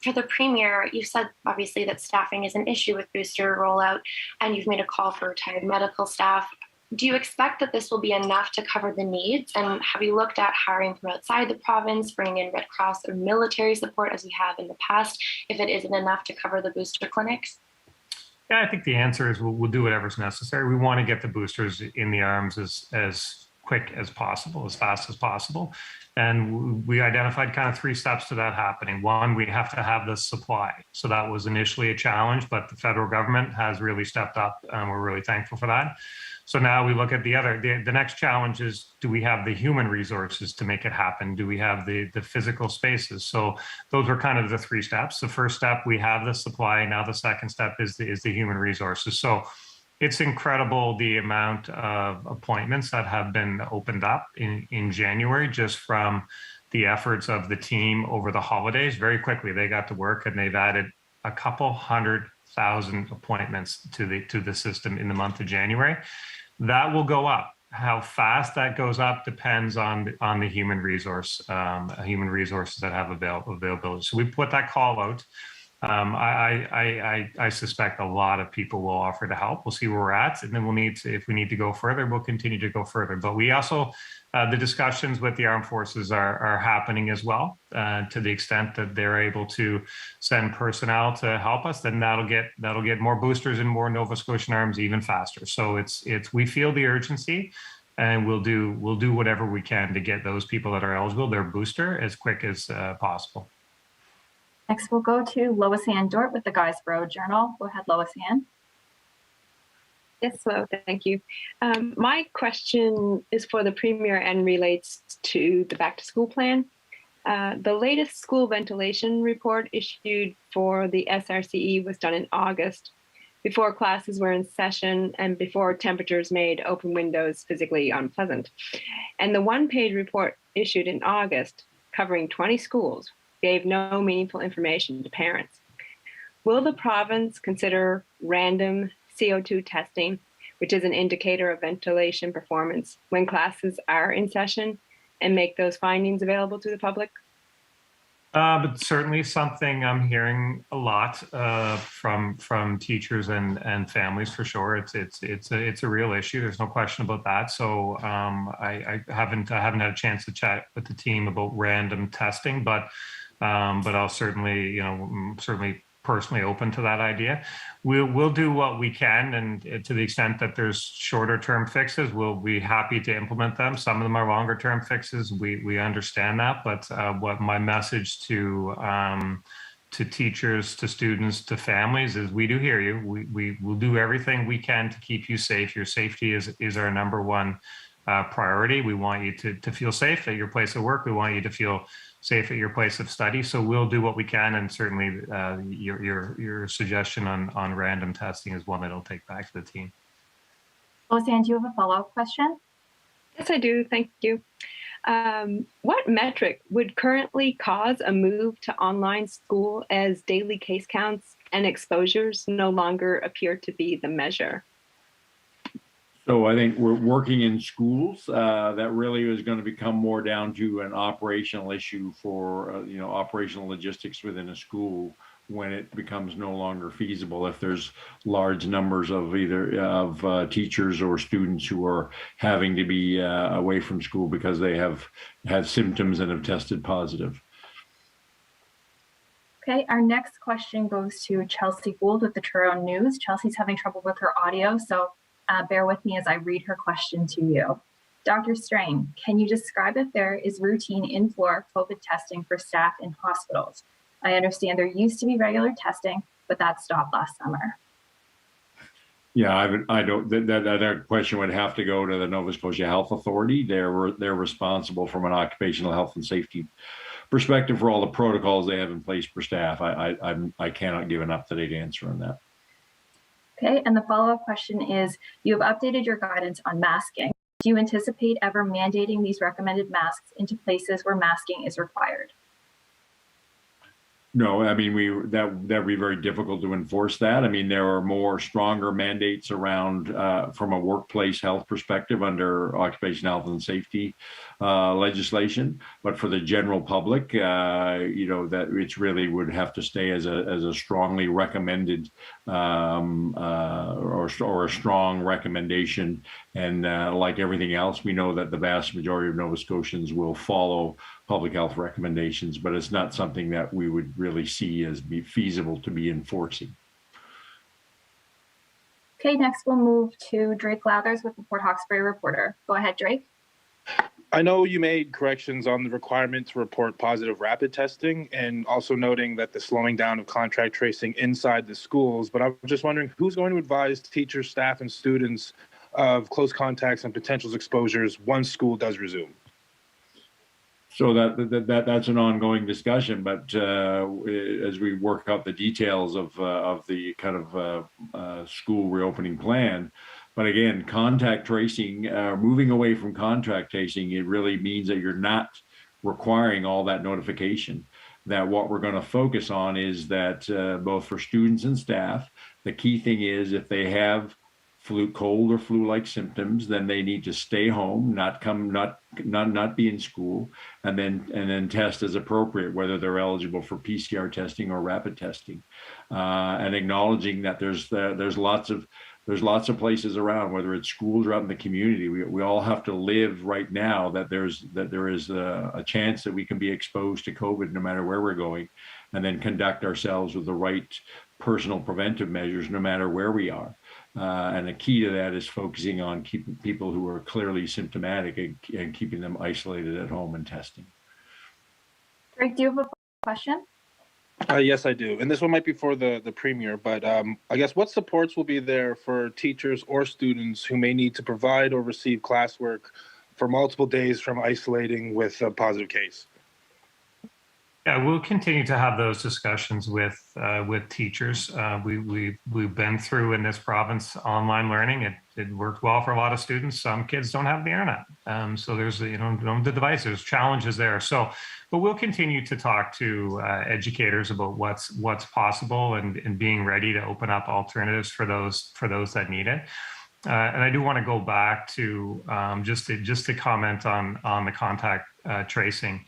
For the Premier, you said obviously that staffing is an issue with booster rollout, and you've made a call for retired medical staff. Do you expect that this will be enough to cover the needs? And have you looked at hiring from outside the province, bringing in Red Cross or military support as we have in the past, if it isn't enough to cover the booster clinics? Yeah, I think the answer is we'll do whatever's necessary. We want to get the boosters in the arms as quick as possible, as fast as possible. And we identified kind of 3 steps to that happening. One, we have to have the supply. So that was initially a challenge, but the federal government has really stepped up, and we're really thankful for that. So now we look at the next challenge is, do we have the human resources to make it happen? Do we have the physical spaces? So those were kind of the 3 steps. The first step, we have the supply. Now the second step is the human resources. So it's incredible the amount of appointments that have been opened up in January, just from the efforts of the team over the holidays. Very quickly, they got to work, and they've added a couple 100,000 appointments to the system in the month of January. That will go up. How fast that goes up depends on the human resources that have availability. So we put that call out. I suspect a lot of people will offer to help. We'll see where we're at, and then if we need to go further, we'll continue to go further. But we also, the discussions with the armed forces are happening as well. To the extent that they're able to send personnel to help us, then that'll get more boosters and more Nova Scotian arms even faster. So we feel the urgency, and we'll do whatever we can to get those people that are eligible their booster as quick as possible. Next, we'll go to Lois Ann Dort with the Guysborough Journal. Go ahead, Lois Ann. Yes, hello, thank you. My question is for the Premier and relates to the back to school plan. The latest school ventilation report issued for the SRCE was done in August, before classes were in session and before temperatures made open windows physically unpleasant. And the one-page report issued in August, covering 20 schools, gave no meaningful information to parents. Will the province consider random CO2 testing, which is an indicator of ventilation performance, when classes are in session, and make those findings available to the public? But certainly something I'm hearing a lot from teachers and families, for sure. It's a real issue. There's no question about that. So I haven't had a chance to chat with the team about random testing, but I'll certainly personally open to that idea. We'll do what we can, and to the extent that there's shorter term fixes, we'll be happy to implement them. Some of them are longer term fixes. We understand that, but what my message to teachers, to students, to families is, we do hear you. We will do everything we can to keep you safe. Your safety is our number one priority. We want you to feel safe at your place of work. We want you to feel safe at your place of study. So we'll do what we can, and certainly your suggestion on random testing is one that I'll take back to the team. Roseanne, do you have a follow-up question? Yes, I do. Thank you. What metric would currently cause a move to online school, as daily case counts and exposures no longer appear to be the measure? So I think we're working in schools. That really is going to become more down to an operational issue for operational logistics within a school, when it becomes no longer feasible if there's large numbers of either teachers or students who are having to be away from school because they have had symptoms and have tested positive. Okay, our next question goes to Chelsea Gould with the Toronto News. Chelsea's having trouble with her audio, so bear with me as I read her question to you. Dr. Strang, can you describe if there is routine in-floor COVID testing for staff in hospitals? I understand there used to be regular testing, but that stopped last summer. Yeah, I don't. That question would have to go to the Nova Scotia Health Authority. They're responsible from an occupational health and safety perspective for all the protocols they have in place for staff. I cannot give an up-to-date answer on that. Okay, and the follow-up question is, you have updated your guidance on masking. Do you anticipate ever mandating these recommended masks into places where masking is required? No, I mean, that'd be very difficult to enforce that. I mean, there are more stronger mandates around from a workplace health perspective under occupational health and safety legislation. But for the general public, that it really would have to stay as a strongly recommended or a strong recommendation. And like everything else, we know that the vast majority of Nova Scotians will follow public health recommendations, but it's not something that we would really see as be feasible to be enforcing. Okay, next we'll move to Drake Lathers with the Port Hawkesbury Reporter. Go ahead, Drake. I know you made corrections on the requirement to report positive rapid testing and also noting that the slowing down of contact tracing inside the schools, but I'm just wondering who's going to advise teachers, staff, and students of close contacts and potential exposures once school does resume? So that's an ongoing discussion, but as we work out the details of the kind of school reopening plan, but again, contact tracing, moving away from contact tracing, it really means that you're not requiring all that notification. That what we're going to focus on is that both for students and staff, the key thing is if they have cold or flu-like symptoms, then they need to stay home, not be in school, and then test as appropriate, whether they're eligible for PCR testing or rapid testing, and acknowledging that there's lots of places around, whether it's schools or out in the community. We all have to live right now that there is a chance that we can be exposed to COVID no matter where we're going, and then conduct ourselves with the right personal preventive measures no matter where we are. And the key to that is focusing on keeping people who are clearly symptomatic and keeping them isolated at home and testing. Greg, do you have a question? Yes, I do. And this one might be for the Premier, but I guess what supports will be there for teachers or students who may need to provide or receive classwork for multiple days from isolating with a positive case? Yeah, we'll continue to have those discussions with teachers. We've been through in this province online learning. It worked well for a lot of students. Some kids don't have the internet, so there's the device. There's challenges there. So, but we'll continue to talk to educators about what's possible and being ready to open up alternatives for those that need it. And I do want to go back to just to comment on the contact tracing.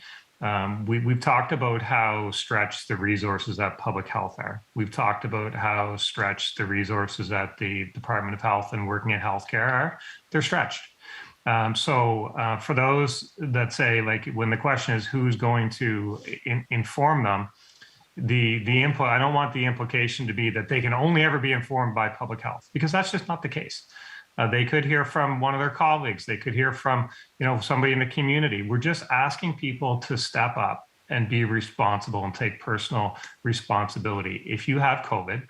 We've talked about how stretched the resources at public health are. We've talked about how stretched the resources at the Department of Health and working in healthcare are. They're stretched. So for those that say, like, when the question is who's going to inform them, the input, I don't want the implication to be that they can only ever be informed by public health, because that's just not the case. They could hear from one of their colleagues. They could hear from, somebody in the community. We're just asking people to step up and be responsible and take personal responsibility. If you have COVID,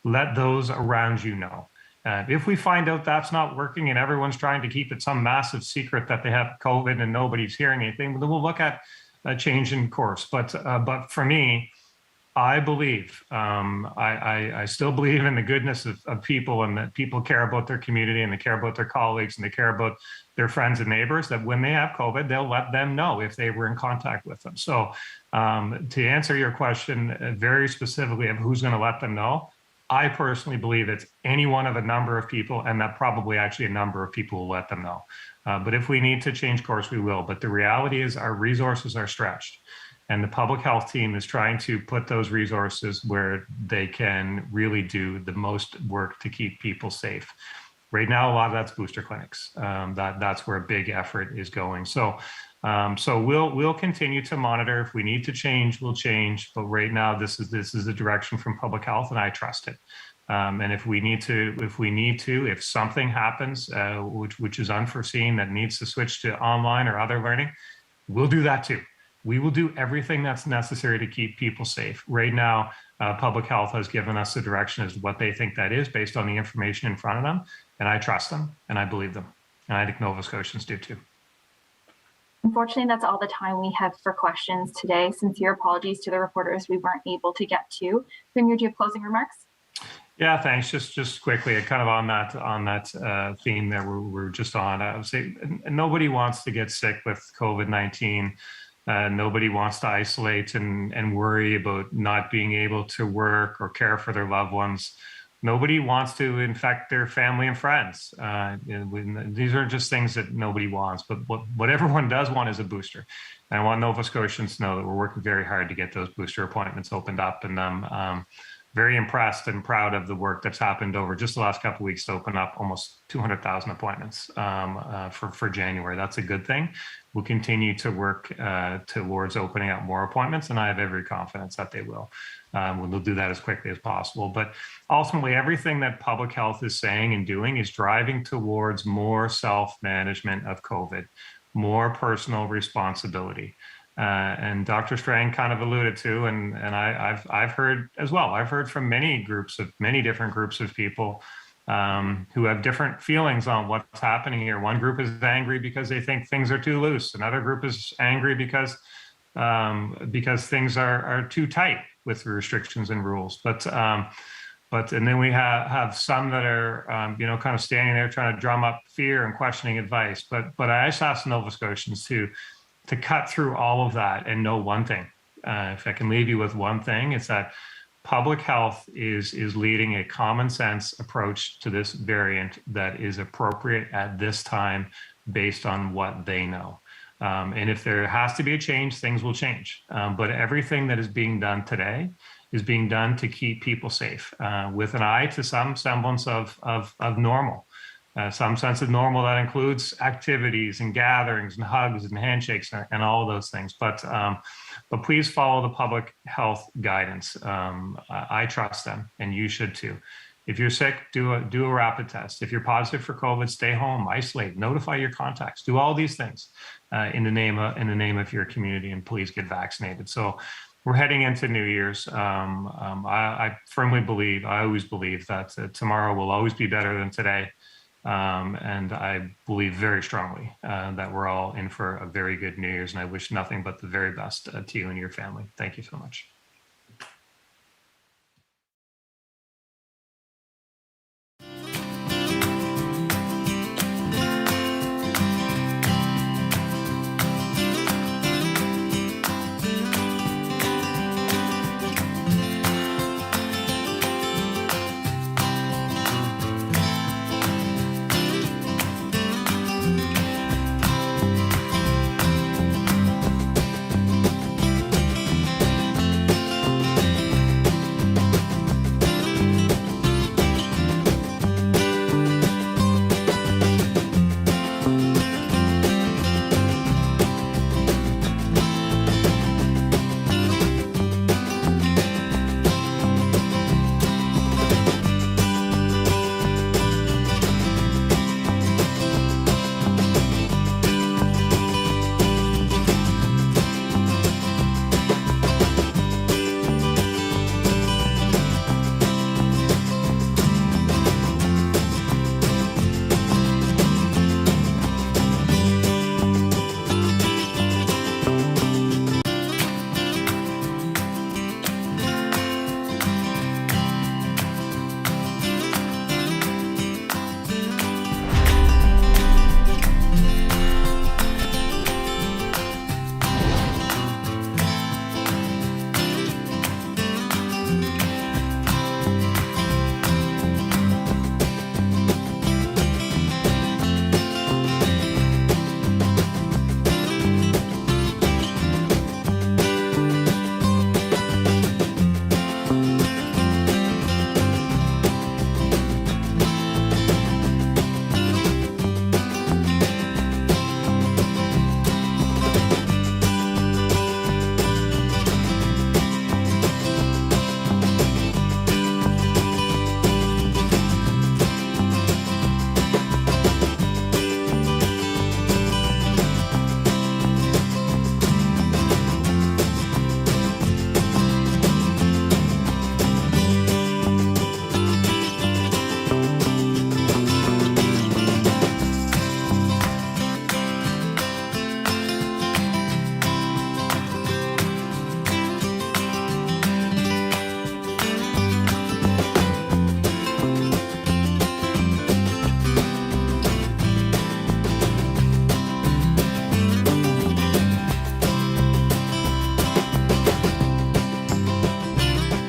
let those around you know. If we find out that's not working and everyone's trying to keep it some massive secret that they have COVID and nobody's hearing anything, then we'll look at a change in course. But for me, I believe, I still believe in the goodness of people, and that people care about their community and they care about their colleagues and they care about their friends and neighbors, that when they have COVID, they'll let them know if they were in contact with them. So to answer your question very specifically of who's going to let them know, I personally believe it's any one of a number of people, and that probably actually a number of people will let them know. But if we need to change course, we will. But the reality is our resources are stretched. And the public health team is trying to put those resources where they can really do the most work to keep people safe. Right now, a lot of that's booster clinics. That's where a big effort is going. So we'll continue to monitor. If we need to change, we'll change. But right now, this is the direction from public health, and I trust it. And if something happens, which is unforeseen, that needs to switch to online or other learning, we'll do that too. We will do everything that's necessary to keep people safe. Right now, Public health has given us the direction as to what they think that is based on the information in front of them. And I trust them and I believe them. And I think Nova Scotians do too. Unfortunately, that's all the time we have for questions today. Sincere apologies to the reporters we weren't able to get to. Premier, do you have closing remarks? Yeah, thanks. Just quickly, kind of on that theme that we're just on. I would say nobody wants to get sick with COVID-19. Nobody wants to isolate and worry about not being able to work or care for their loved ones. Nobody wants to infect their family and friends. These are just things that nobody wants, but what everyone does want is a booster. And I want Nova Scotians to know that we're working very hard to get those booster appointments opened up, and I'm very impressed and proud of the work that's happened over just the last couple of weeks to open up almost 200,000 appointments for January. That's a good thing. We'll continue to work towards opening up more appointments, and I have every confidence that they will. We'll do that as quickly as possible. But ultimately, everything that public health is saying and doing is driving towards more self-management of COVID, more personal responsibility. And Dr. Strang kind of alluded to, and I've heard as well. I've heard from many different groups of people who have different feelings on what's happening here. One group is angry because they think things are too loose. Another group is angry because things are too tight with the restrictions and rules. And then we have some that are kind of standing there trying to drum up fear and questioning advice. But I just ask Nova Scotians to cut through all of that and know one thing. If I can leave you with one thing, it's that public health is leading a common sense approach to this variant that is appropriate at this time based on what they know. And if there has to be a change, things will change. But everything that is being done today is being done to keep people safe, with an eye to some semblance of normal. Some sense of normal that includes activities and gatherings and hugs and handshakes and all of those things. But please follow the public health guidance. I trust them, and you should too. If you're sick, do a rapid test. If you're positive for COVID, stay home, isolate, notify your contacts. Do all these things in the name of your community, and please get vaccinated. So we're heading into New Year's. I firmly believe, I always believe that tomorrow will always be better than today. And I believe very strongly that we're all in for a very good New Year's, and I wish nothing but the very best to you and your family. Thank you so much.